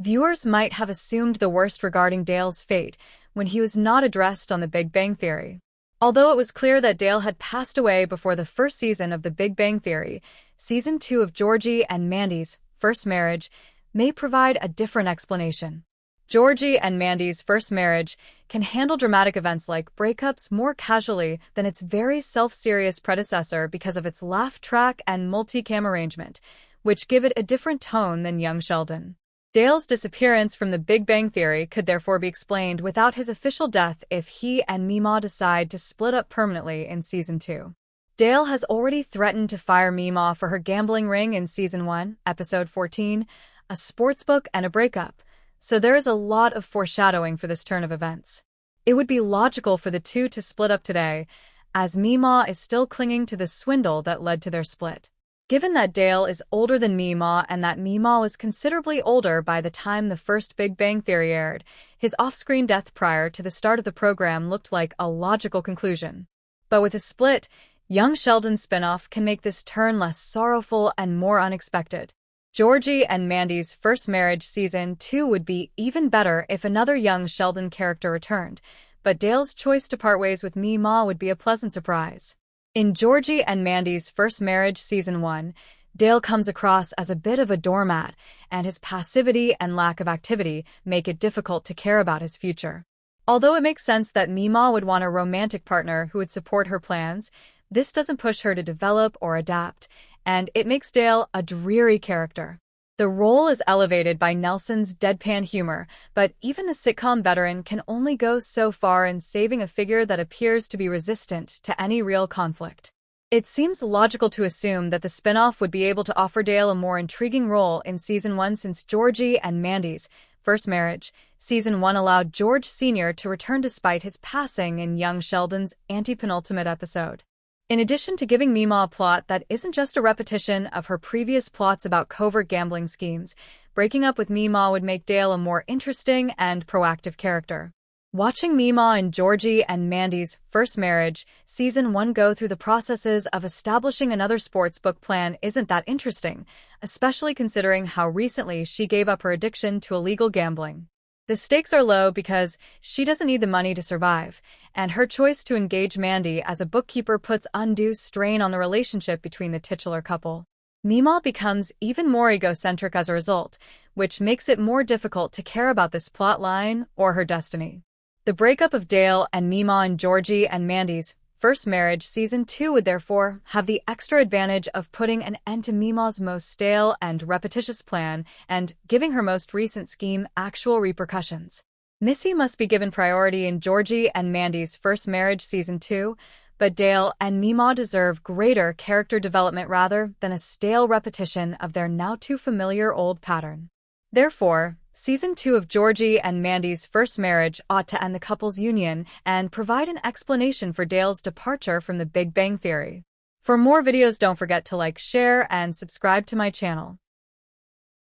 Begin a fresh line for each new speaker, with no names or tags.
Viewers might have assumed the worst regarding Dale's fate when he was not addressed on The Big Bang Theory. Although it was clear that Dale had passed away before the first season of The Big Bang Theory, Season 2 of Georgie and Mandy's first marriage may provide a different explanation. Georgie and Mandy's first marriage can handle dramatic events like breakups more casually than its very self-serious predecessor because of its laugh track and multicam arrangement, which give it a different tone than young Sheldon. Dale's disappearance from The Big Bang Theory could therefore be explained without his official death if he and Meemaw decide to split up permanently in Season 2. Dale has already threatened to fire Meemaw for her gambling ring in Season 1, Episode 14, a sportsbook and a breakup, so there is a lot of foreshadowing for this turn of events. It would be logical for the two to split up today, as Meemaw is still clinging to the swindle that led to their split. Given that Dale is older than Meemaw and that Meemaw was considerably older by the time the first Big Bang Theory aired, his off-screen death prior to the start of the program looked like a logical conclusion. But with a split, young Sheldon's spinoff can make this turn less sorrowful and more unexpected. Georgie and Mandy's first marriage Season 2 would be even better if another young Sheldon character returned, but Dale's choice to part ways with Meemaw would be a pleasant surprise. In Georgie and Mandy's first marriage Season 1, Dale comes across as a bit of a doormat, and his passivity and lack of activity make it difficult to care about his future. Although it makes sense that Meemaw would want a romantic partner who would support her plans, this doesn't push her to develop or adapt, and it makes Dale a dreary character. The role is elevated by Nelson's deadpan humor, but even the sitcom veteran can only go so far in saving a figure that appears to be resistant to any real conflict. It seems logical to assume that the spinoff would be able to offer Dale a more intriguing role in Season 1 since Georgie and Mandy's first marriage. Season 1 allowed George Sr. to return despite his passing in young Sheldon's antepenultimate episode. In addition to giving Meemaw a plot that isn't just a repetition of her previous plots about covert gambling schemes, breaking up with Meemaw would make Dale a more interesting and proactive character. Watching Meemaw and Georgie and Mandy's first marriage Season 1 go through the processes of establishing another sportsbook plan isn't that interesting, especially considering how recently she gave up her addiction to illegal gambling. The stakes are low because she doesn't need the money to survive, and her choice to engage Mandy as a bookkeeper puts undue strain on the relationship between the titular couple. Meemaw becomes even more egocentric as a result, which makes it more difficult to care about this plot line or her destiny. The breakup of Dale and Meemaw and Georgie and Mandy's first marriage Season 2 would therefore have the extra advantage of putting an end to Meemaw's most stale and repetitious plan and giving her most recent scheme actual repercussions. Missy must be given priority in Georgie and Mandy's first marriage Season 2, but Dale and Meemaw deserve greater character development rather than a stale repetition of their now too familiar old pattern. Therefore, Season 2 of Georgie and Mandy's first marriage ought to end the couple's union and provide an explanation for Dale's departure from The Big Bang Theory. For more videos, don't forget to like, share, and subscribe to my channel.